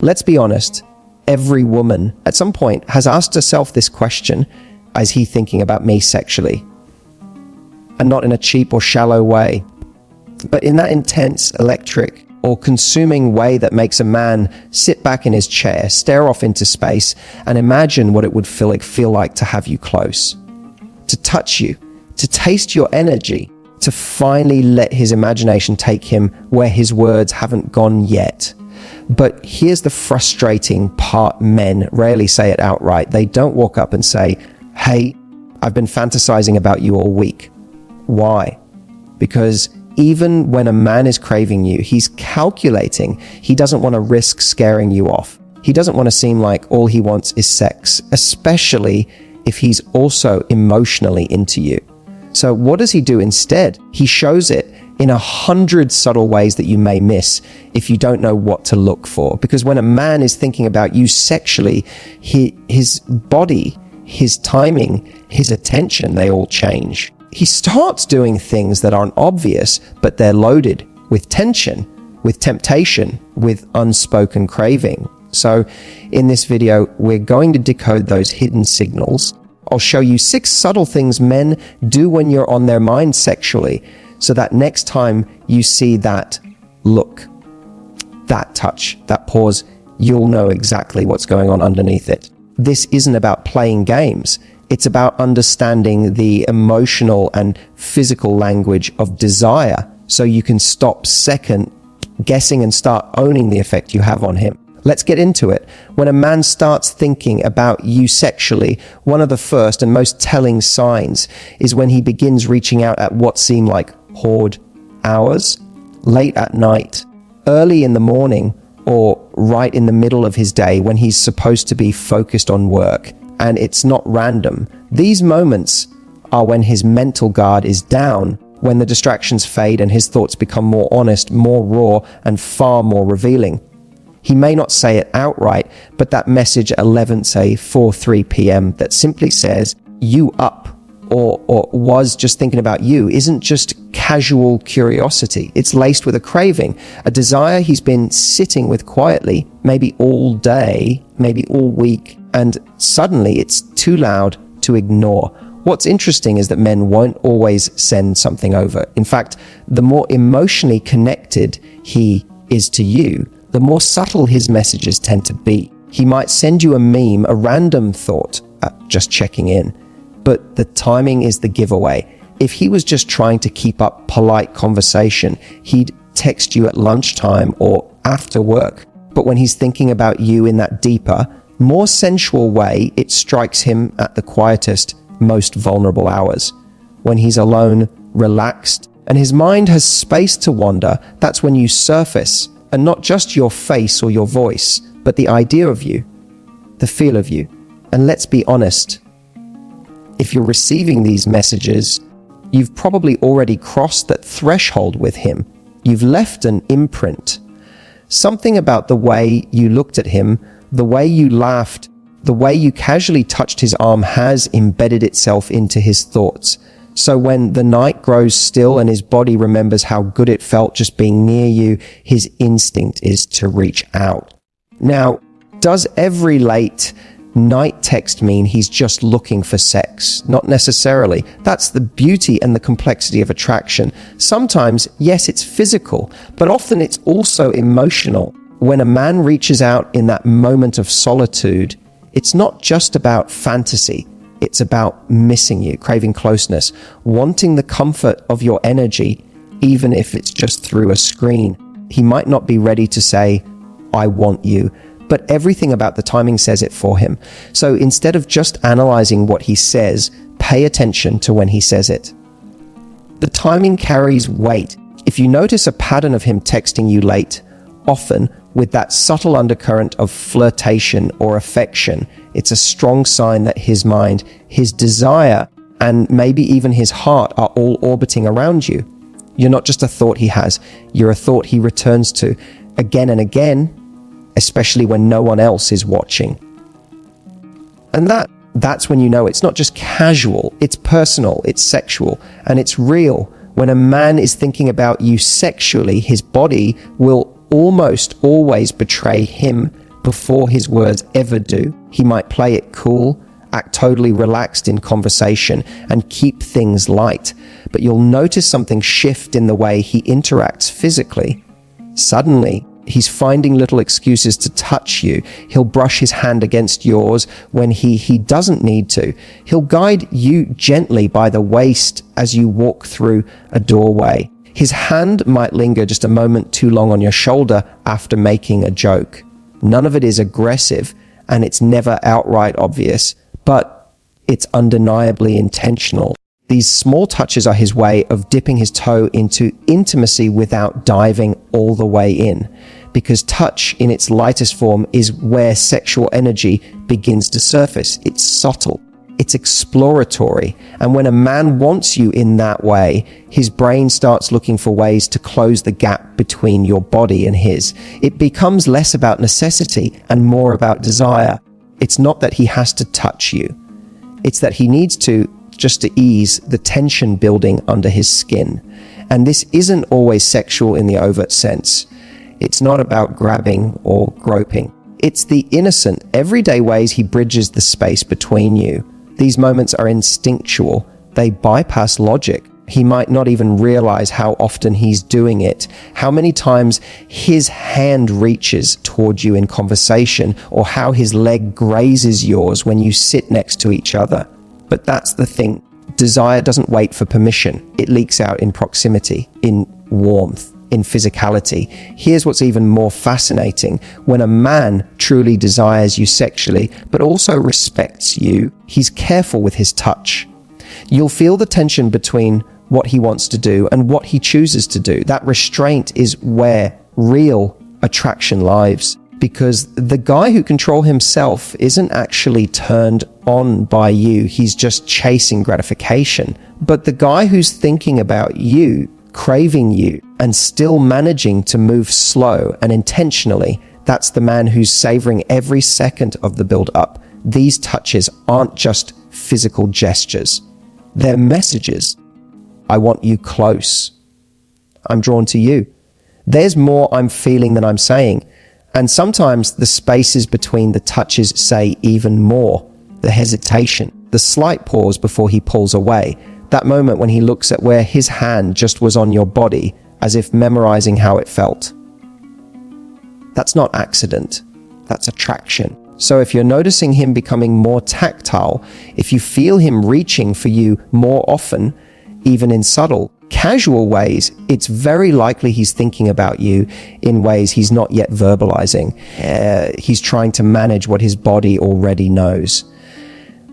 Let's be honest, every woman at some point has asked herself this question: is he thinking about me sexually? And not in a cheap or shallow way, but in that intense, electric, or consuming way that makes a man sit back in his chair, stare off into space, and imagine what it would feel like to have you close, to touch you, to taste your energy, to finally let his imagination take him where his words haven't gone yet. But here's the frustrating part: men rarely say it outright. They don't walk up and say, "Hey, I've been fantasizing about you all week." Why? Because even when a man is craving you, he's calculating. He doesn't want to risk scaring you off. He doesn't want to seem like all he wants is sex, especially if he's also emotionally into you. So what does he do instead? He shows it in 100 subtle ways that you may miss if you don't know what to look for. Because when a man is thinking about you sexually, his body, his timing, his attention, they all change. He starts doing things that aren't obvious, but they're loaded with tension, with temptation, with unspoken craving. So in this video, we're going to decode those hidden signals. I'll show you 6 subtle things men do when you're on their mind sexually, so that next time you see that look, that touch, that pause, you'll know exactly what's going on underneath it. This isn't about playing games. It's about understanding the emotional and physical language of desire, so you can stop second guessing and start owning the effect you have on him. Let's get into it. When a man starts thinking about you sexually, one of the first and most telling signs is when he begins reaching out at what seem like hoard hours, late at night, early in the morning, or right in the middle of his day when he's supposed to be focused on work. And it's not random. These moments are when his mental guard is down, when the distractions fade and his thoughts become more honest, more raw, and far more revealing. He may not say it outright, but that message at 4:03 p.m. that simply says, "You up," or "was just thinking about you," isn't just casual curiosity. It's laced with a craving, a desire he's been sitting with quietly, maybe all day, maybe all week, and suddenly it's too loud to ignore. What's interesting is that men won't always send something over. In fact, the more emotionally connected he is to you, the more subtle his messages tend to be. He might send you a meme, a random thought, just checking in, but the timing is the giveaway. If he was just trying to keep up polite conversation, he'd text you at lunchtime or after work. But when he's thinking about you in that deeper, more sensual way, it strikes him at the quietest, most vulnerable hours. When he's alone, relaxed, and his mind has space to wander, that's when you surface, and not just your face or your voice, but the idea of you, the feel of you. And let's be honest, if you're receiving these messages, you've probably already crossed that threshold with him. You've left an imprint. Something about the way you looked at him, the way you laughed, the way you casually touched his arm has embedded itself into his thoughts. So when the night grows still and his body remembers how good it felt just being near you, his instinct is to reach out. Now, does every late night text mean he's just looking for sex? Not necessarily. That's the beauty and the complexity of attraction. Sometimes, yes, it's physical, but often it's also emotional. When a man reaches out in that moment of solitude, it's not just about fantasy. It's about missing you, craving closeness, wanting the comfort of your energy, even if it's just through a screen. He might not be ready to say, "I want you," but everything about the timing says it for him. So instead of just analyzing what he says, pay attention to when he says it. The timing carries weight. If you notice a pattern of him texting you late, often with that subtle undercurrent of flirtation or affection, it's a strong sign that his mind, his desire, and maybe even his heart are all orbiting around you. You're not just a thought he has, you're a thought he returns to again and again, especially when no one else is watching. And that's when you know it's not just casual, it's personal, it's sexual, and it's real. When a man is thinking about you sexually, his body will almost always betray him before his words ever do. He might play it cool, act totally relaxed in conversation, and keep things light. But you'll notice something shift in the way he interacts physically. Suddenly, he's finding little excuses to touch you. He'll brush his hand against yours when he doesn't need to. He'll guide you gently by the waist as you walk through a doorway. His hand might linger just a moment too long on your shoulder after making a joke. None of it is aggressive, and it's never outright obvious, but it's undeniably intentional. These small touches are his way of dipping his toe into intimacy without diving all the way in, because touch in its lightest form is where sexual energy begins to surface. It's subtle, it's exploratory, and when a man wants you in that way, his brain starts looking for ways to close the gap between your body and his. It becomes less about necessity and more about desire. It's not that he has to touch you, it's that he needs to, just to ease the tension building under his skin. And this isn't always sexual in the overt sense. It's not about grabbing or groping. It's the innocent, everyday ways he bridges the space between you. These moments are instinctual. They bypass logic. He might not even realize how often he's doing it, how many times his hand reaches toward you in conversation, or how his leg grazes yours when you sit next to each other. But that's the thing. Desire doesn't wait for permission. It leaks out in proximity, in warmth, in physicality. Here's what's even more fascinating. When a man truly desires you sexually, but also respects you, he's careful with his touch. You'll feel the tension between what he wants to do and what he chooses to do. That restraint is where real attraction lies. Because the guy who controls himself isn't actually turned on by you, he's just chasing gratification. But the guy who's thinking about you, craving you, and still managing to move slow and intentionally, that's the man who's savoring every second of the build-up. These touches aren't just physical gestures. They're messages. I want you close. I'm drawn to you. There's more I'm feeling than I'm saying. And sometimes the spaces between the touches say even more. The hesitation, the slight pause before he pulls away, that moment when he looks at where his hand just was on your body, as if memorizing how it felt. That's not accident, that's attraction. So if you're noticing him becoming more tactile, if you feel him reaching for you more often, even in subtle, casual ways, it's very likely he's thinking about you in ways he's not yet verbalizing. He's trying to manage what his body already knows.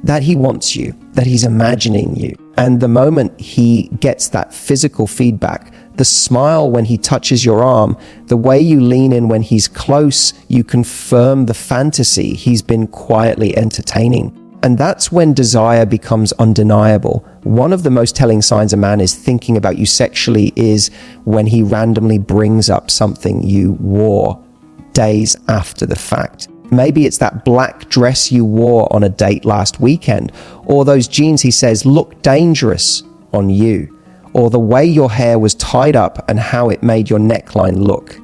That he wants you, that he's imagining you. And the moment he gets that physical feedback, the smile when he touches your arm, the way you lean in when he's close, you confirm the fantasy he's been quietly entertaining. And that's when desire becomes undeniable. One of the most telling signs a man is thinking about you sexually is when he randomly brings up something you wore days after the fact. Maybe it's that black dress you wore on a date last weekend, or those jeans he says look dangerous on you, or the way your hair was tied up and how it made your neckline look.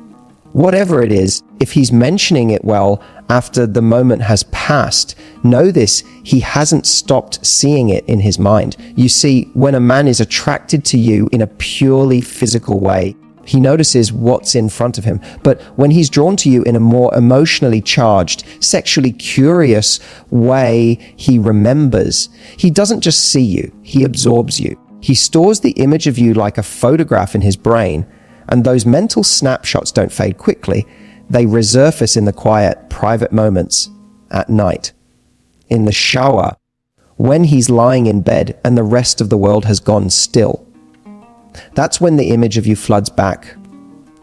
Whatever it is, if he's mentioning it well after the moment has passed, know this, he hasn't stopped seeing it in his mind. You see, when a man is attracted to you in a purely physical way, he notices what's in front of him. But when he's drawn to you in a more emotionally charged, sexually curious way, he remembers. He doesn't just see you, he absorbs you. He stores the image of you like a photograph in his brain. And those mental snapshots don't fade quickly. They resurface in the quiet, private moments, at night, in the shower, when he's lying in bed and the rest of the world has gone still. That's when the image of you floods back.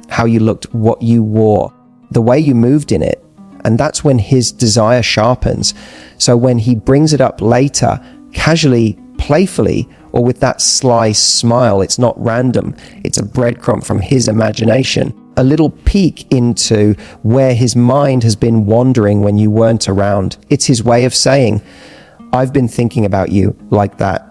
How you looked, what you wore, the way you moved in it. And that's when his desire sharpens. So when he brings it up later, casually, playfully, or with that sly smile, it's not random. It's a breadcrumb from his imagination, a little peek into where his mind has been wandering when you weren't around. It's his way of saying, I've been thinking about you like that.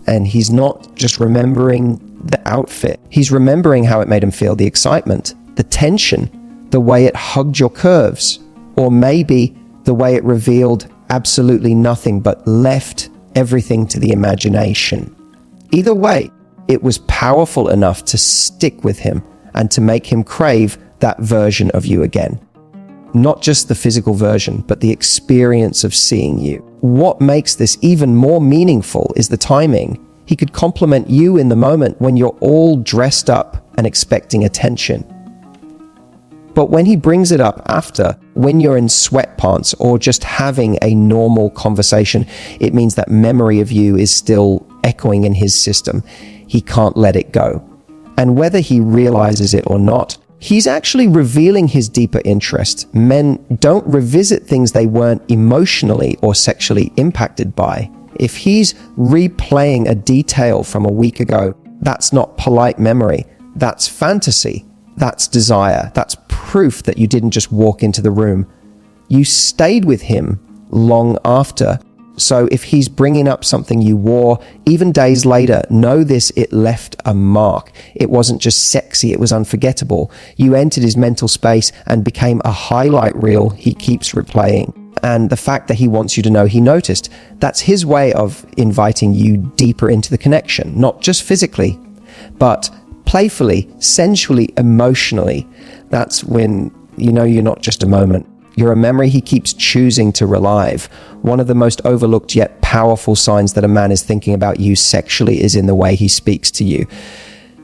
And he's not just remembering the outfit. He's remembering how it made him feel, the excitement, the tension, the way it hugged your curves, or maybe the way it revealed absolutely nothing but left everything to the imagination. Either way, it was powerful enough to stick with him and to make him crave that version of you again. Not just the physical version, but the experience of seeing you. What makes this even more meaningful is the timing. He could compliment you in the moment when you're all dressed up and expecting attention. But when he brings it up after, when you're in sweatpants or just having a normal conversation, it means that memory of you is still echoing in his system. He can't let it go. And whether he realizes it or not, he's actually revealing his deeper interest. Men don't revisit things they weren't emotionally or sexually impacted by. If he's replaying a detail from a week ago, that's not polite memory. That's fantasy. That's desire. That's proof that you didn't just walk into the room. You stayed with him long after. So if he's bringing up something you wore, even days later, know this, it left a mark. It wasn't just sexy, it was unforgettable. You entered his mental space and became a highlight reel he keeps replaying. And the fact that he wants you to know he noticed, that's his way of inviting you deeper into the connection, not just physically, but playfully, sensually, emotionally. That's when you know you're not just a moment. You're a memory he keeps choosing to relive. One of the most overlooked yet powerful signs that a man is thinking about you sexually is in the way he speaks to you.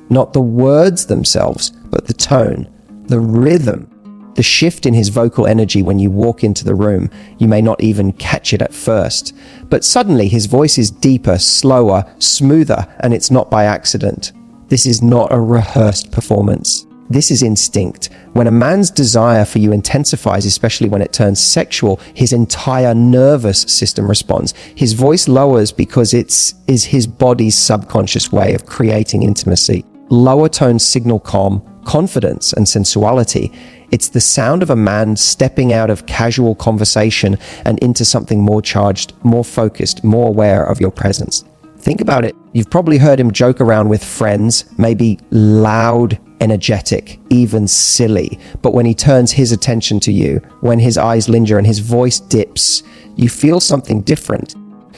Not the words themselves, but the tone, the rhythm, the shift in his vocal energy when you walk into the room. You may not even catch it at first, but suddenly his voice is deeper, slower, smoother, and it's not by accident. This is not a rehearsed performance. This is instinct. When a man's desire for you intensifies, especially when it turns sexual, his entire nervous system responds. His voice lowers because is his body's subconscious way of creating intimacy. Lower tones signal calm, confidence, and sensuality. It's the sound of a man stepping out of casual conversation and into something more charged, more focused, more aware of your presence. Think about it. You've probably heard him joke around with friends, maybe loud, energetic, even silly. But when he turns his attention to you, when his eyes linger and his voice dips, you feel something different.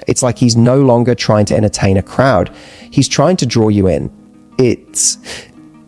It's like he's no longer trying to entertain a crowd. He's trying to draw you in. It's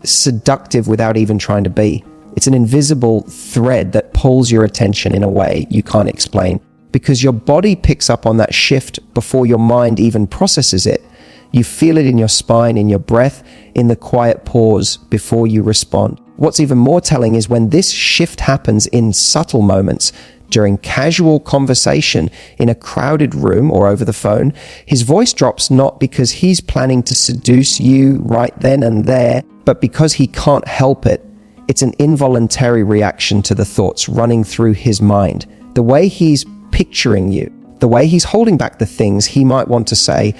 seductive without even trying to be. It's an invisible thread that pulls your attention in a way you can't explain, because your body picks up on that shift before your mind even processes it. You feel it in your spine, in your breath, in the quiet pause before you respond. What's even more telling is when this shift happens in subtle moments, during casual conversation, in a crowded room or over the phone, his voice drops not because he's planning to seduce you right then and there, but because he can't help it. It's an involuntary reaction to the thoughts running through his mind. The way he's picturing you, the way he's holding back the things he might want to say,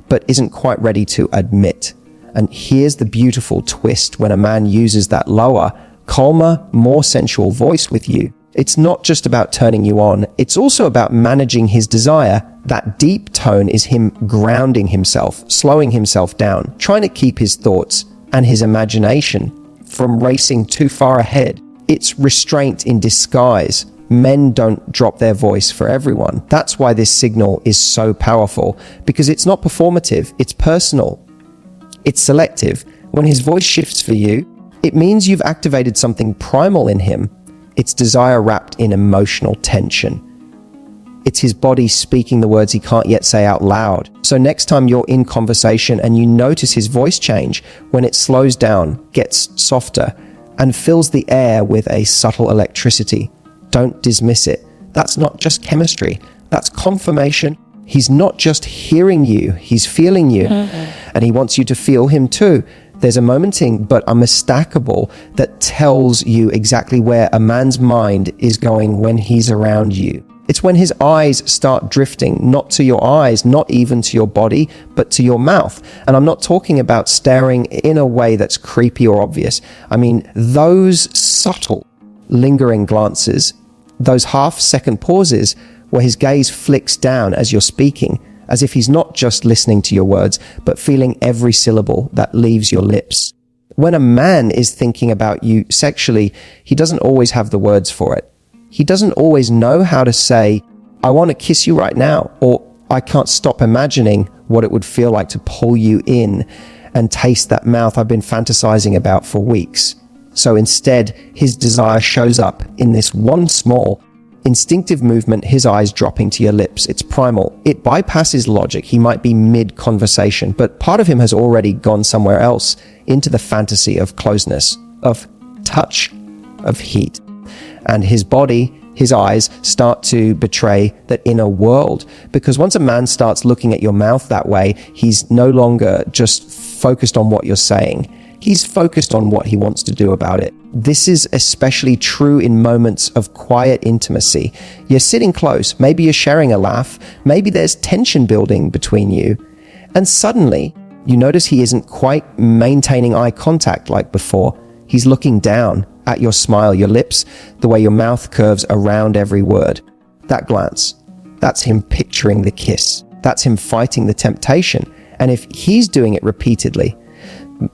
but isn't quite ready to admit. And here's the beautiful twist when a man uses that lower, calmer, more sensual voice with you. It's not just about turning you on, it's also about managing his desire. That deep tone is him grounding himself, slowing himself down, trying to keep his thoughts and his imagination from racing too far ahead. It's restraint in disguise. Men don't drop their voice for everyone. That's why this signal is so powerful, because it's not performative, it's personal, it's selective. When his voice shifts for you, it means you've activated something primal in him. It's desire wrapped in emotional tension. It's his body speaking the words he can't yet say out loud. So next time you're in conversation and you notice his voice change, when it slows down, gets softer, and fills the air with a subtle electricity, don't dismiss it. That's not just chemistry. That's confirmation. He's not just hearing you, he's feeling you. And he wants you to feel him too. There's a momenting but unmistakable that tells you exactly where a man's mind is going when he's around you. It's when his eyes start drifting, not to your eyes, not even to your body, but to your mouth. And I'm not talking about staring in a way that's creepy or obvious. I mean, those subtle, lingering glances, those half-second pauses where his gaze flicks down as you're speaking, as if he's not just listening to your words, but feeling every syllable that leaves your lips. When a man is thinking about you sexually, he doesn't always have the words for it. He doesn't always know how to say, I want to kiss you right now, or I can't stop imagining what it would feel like to pull you in and taste that mouth I've been fantasizing about for weeks. So instead, his desire shows up in this one small, instinctive movement, his eyes dropping to your lips. It's primal. It bypasses logic. He might be mid-conversation, but part of him has already gone somewhere else, into the fantasy of closeness, of touch, of heat. And his body, his eyes start to betray that inner world. Because once a man starts looking at your mouth that way, he's no longer just focused on what you're saying. He's focused on what he wants to do about it. This is especially true in moments of quiet intimacy. You're sitting close, maybe you're sharing a laugh, maybe there's tension building between you, and suddenly you notice he isn't quite maintaining eye contact like before. He's looking down at your smile, your lips, the way your mouth curves around every word. That glance, that's him picturing the kiss. That's him fighting the temptation. And if he's doing it repeatedly,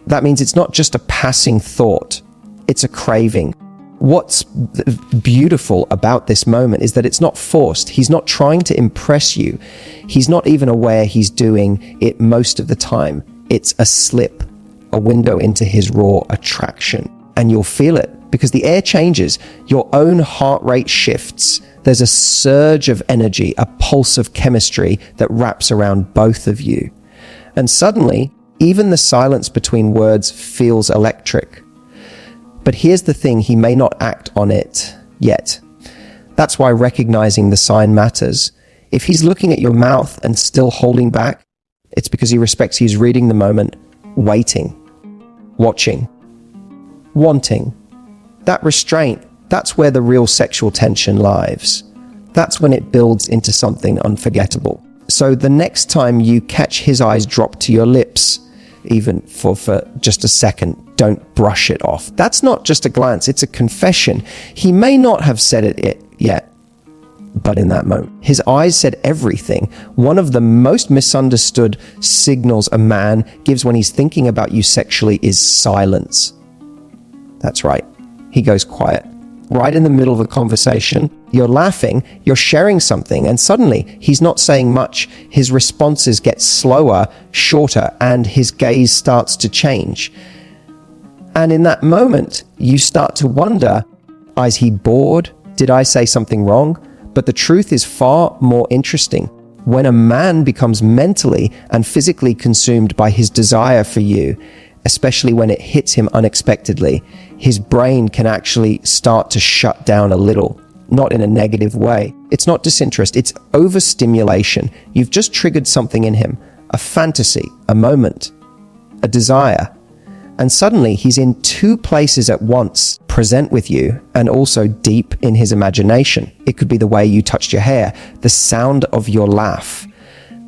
that means it's not just a passing thought, it's a craving. What's beautiful about this moment is that it's not forced. He's not trying to impress you. He's not even aware he's doing it most of the time. It's a slip, a window into his raw attraction. And you'll feel it because the air changes. Your own heart rate shifts. There's a surge of energy, a pulse of chemistry that wraps around both of you. And suddenly, even the silence between words feels electric. But here's the thing, he may not act on it yet. That's why recognizing the sign matters. If he's looking at your mouth and still holding back, it's because he respects he's reading the moment, waiting, watching, wanting. That restraint, that's where the real sexual tension lies. That's when it builds into something unforgettable. So the next time you catch his eyes drop to your lips, even for just a second, don't brush it off. That's not just a glance, it's a confession. He may not have said it yet, but in that moment, his eyes said everything. One of the most misunderstood signals a man gives when he's thinking about you sexually is silence. That's right, he goes quiet. Right in the middle of a conversation, you're laughing, you're sharing something, and suddenly he's not saying much. His responses get slower, shorter, and his gaze starts to change. And in that moment, you start to wonder, is he bored? Did I say something wrong? But the truth is far more interesting. When a man becomes mentally and physically consumed by his desire for you, especially when it hits him unexpectedly, his brain can actually start to shut down a little, not in a negative way. It's not disinterest, it's overstimulation. You've just triggered something in him, a fantasy, a moment, a desire. And suddenly he's in two places at once, present with you and also deep in his imagination. It could be the way you touched your hair, the sound of your laugh,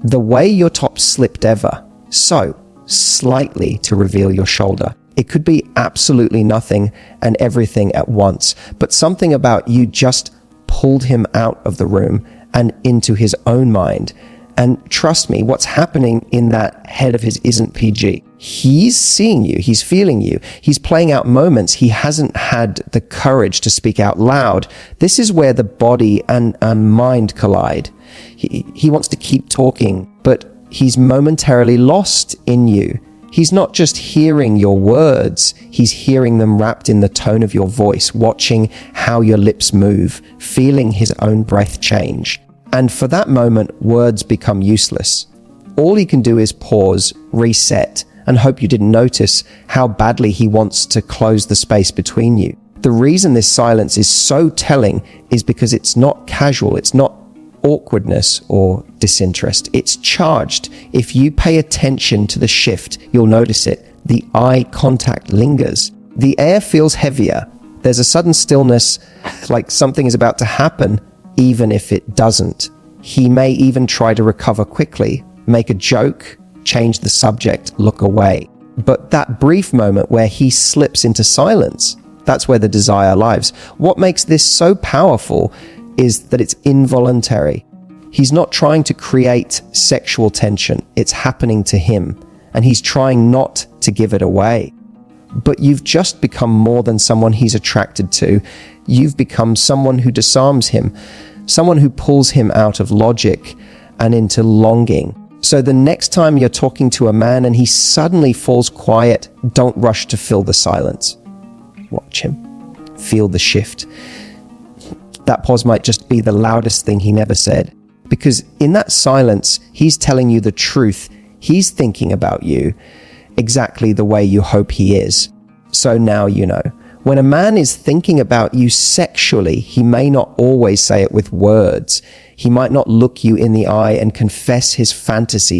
the way your top slipped ever so slightly to reveal your shoulder. It could be absolutely nothing and everything at once, but something about you just pulled him out of the room and into his own mind. And trust me, what's happening in that head of his isn't PG. He's seeing you, he's feeling you, he's playing out moments he hasn't had the courage to speak out loud. This is where the body and mind collide. He wants to keep talking, but he's momentarily lost in you. He's not just hearing your words, he's hearing them wrapped in the tone of your voice, watching how your lips move, feeling his own breath change. And for that moment, words become useless. All he can do is pause, reset, and hope you didn't notice how badly he wants to close the space between you. The reason this silence is so telling is because it's not casual, it's not awkwardness or disinterest. It's charged. If you pay attention to the shift, you'll notice it. The eye contact lingers. The air feels heavier. There's a sudden stillness, like something is about to happen, even if it doesn't. He may even try to recover quickly, make a joke, change the subject, look away. But that brief moment where he slips into silence, that's where the desire lives. What makes this so powerful is that it's involuntary. He's not trying to create sexual tension. It's happening to him, and he's trying not to give it away. but you've just become more than someone he's attracted to. You've become someone who disarms him, someone who pulls him out of logic and into longing. So the next time you're talking to a man and he suddenly falls quiet, don't rush to fill the silence. Watch him. Feel the shift. That pause might just be the loudest thing he never said. Because in that silence, he's telling you the truth. He's thinking about you exactly the way you hope he is. So now you know. When a man is thinking about you sexually, he may not always say it with words. He might not look you in the eye and confess his fantasy.